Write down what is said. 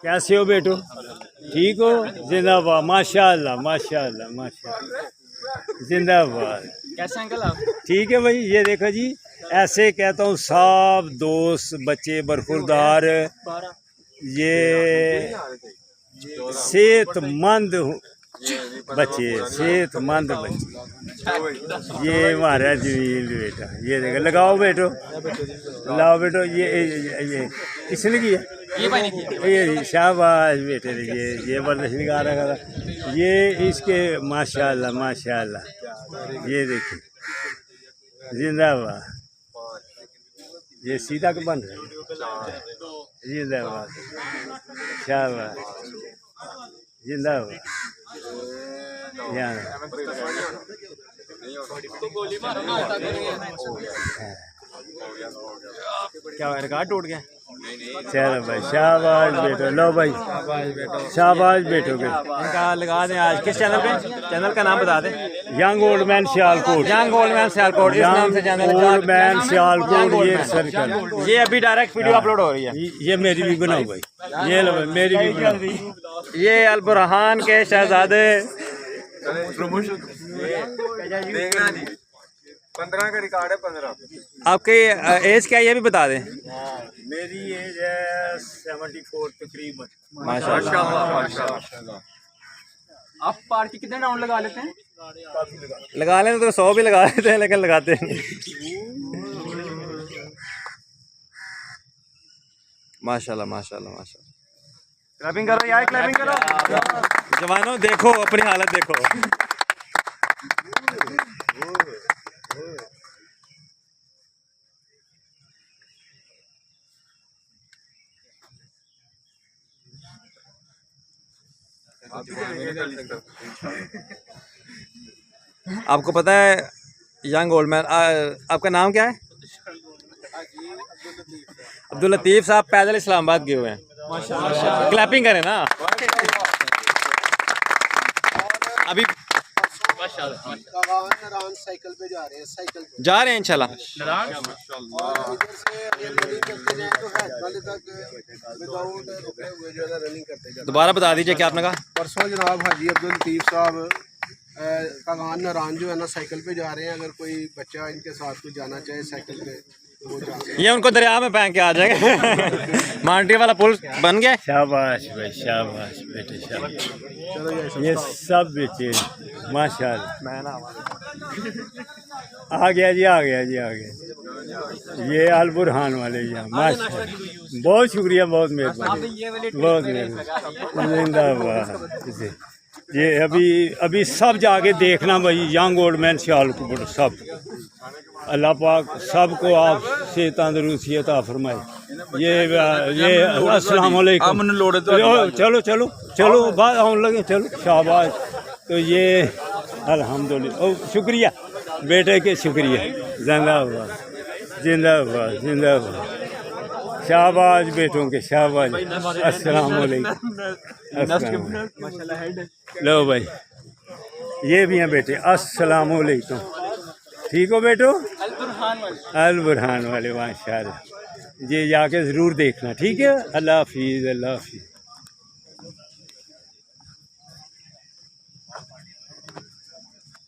कैसे हो बेटो? ठीक हो? जिंदाबाद, माशाल्लाह माशाल्लाह माशाल्लाह, जिंदाबाद। कैसे अंकल आप? ठीक है भाई। ये देखो जी, ऐसे कहता हूँ सब दोस्त बच्चे बरखुरदार, ये सेहतमंद बच्चे, सेहतमंद बच्चे। ये हमारा जमील बेटा, ये देखो, लगाओ बेटो, लाओ बेटो। ये किसने किया? ये भाई ने किया। ये शाबाश बेटे ने, ये बर्दाश्त निकाल रखा था। ये इसके माशाल्लाह माशाल्लाह, ये देखिए, जिंदाबाद। ये सीधा को बन रहा है, जिंदाबाद, शाबाश, जिंदाबाद। क्या रिकॉर्ड टूट गया? चलो भाई, शाबाश बेटो। लो भाई, शाबाश बेटो के। इनका लगा दें आज किस चैनल पे? चैनल का नाम बता दें। Young old man Sialkot, young old man Sialkot, इस नाम से चैनल है। ओल्ड मैन सियालकोट, ये सर्कल। ये अभी डायरेक्ट वीडियो अपलोड हो रही है। ये मेरी भी बनाओ भाई, ये लो भाई, मेरी भी बनाओ। ये अल बुरहान के शहजादे। देखना जी, 15 का रिकॉर्ड है। 15। आपकी एज क्या है ये भी बता दें। मेरी एज है 74 तकरीबन। माशाल्लाह। आप पार्क के कितने राउंड लगा लेते हैं? लगा लेते तो 100 भी लगा लेते हैं, लेकिन लगाते नहीं। माशाल्लाह माशाल्लाह माशाल्लाह। क्लैपिंग करो यार, क्लैपिंग करो। जवानों देखो अपनी हालत देखो। आपको पता है यंग ओल्ड मैन, आपका नाम क्या है? अब्दुल लतीफ साहब पैदल इस्लामाबाद गए हुए हैं। माशाल्लाह। क्लैपिंग करें ना अभी। साइकिल पे जा रहे हैं, साइकिल पे जा रहे हैं इंशाल्लाह। और इधर से ये रनिंग करते जाए तो हैदराबाद तक विदाउट रुके हुए जो है रनिंग करते जाते। दोबारा बता दीजिए क्या आपने कहा। परसों जनाब हाजी अब्दुल लतीफ साहब कागान नारायण जो है ना साइकिल पे जा रहे हैं। अगर कोई बच्चा इनके साथ कोई जाना चाहे साइकिल पे तो वो जा सकते हैं। ये उनको दरिया में फेंक के आ जाएंगे। मांटी वाला पुल बन गया। शाबाश भाई, शाबाश बेटे, शाबाश। ये सब बेचे माशाल्लाह। आ गया जी, आ गया जी, आ गया। ये अल बुरहान वाले यहाँ, माशाल्लाह। बहुत शुक्रिया, बहुत मेहरबानी, बहुत मेहरबानी, जिंदाबाद। ये अभी सब जाके देखना भाई, यंग ओल्ड मैन सियालकोट सब। अल्लाह पाक सबको आप से तंदुरुस्ती अता फरमाए। ये अस्सलाम वालेकुम। चलो चलो चलो, बात आने लगे, चलो शाबाश। तो ये अल्हम्दुलिल्लाह, शुक्रिया बेटे के, शुक्रिया। जिंदाबाद जिंदाबाद जिंदाबाद, शाबाश बेटों के, शाबाश। अस्सलाम वालेकुम। लो भाई, ये भी हैं बेटे, अस्सलाम वालेकुम। ठीक हो बेटो? अल बुरहान वाले, माशाल्लाह। ये जाके ज़रूर देखना, ठीक है। अल्लाह हाफिज़, अल्लाह हाफिज़।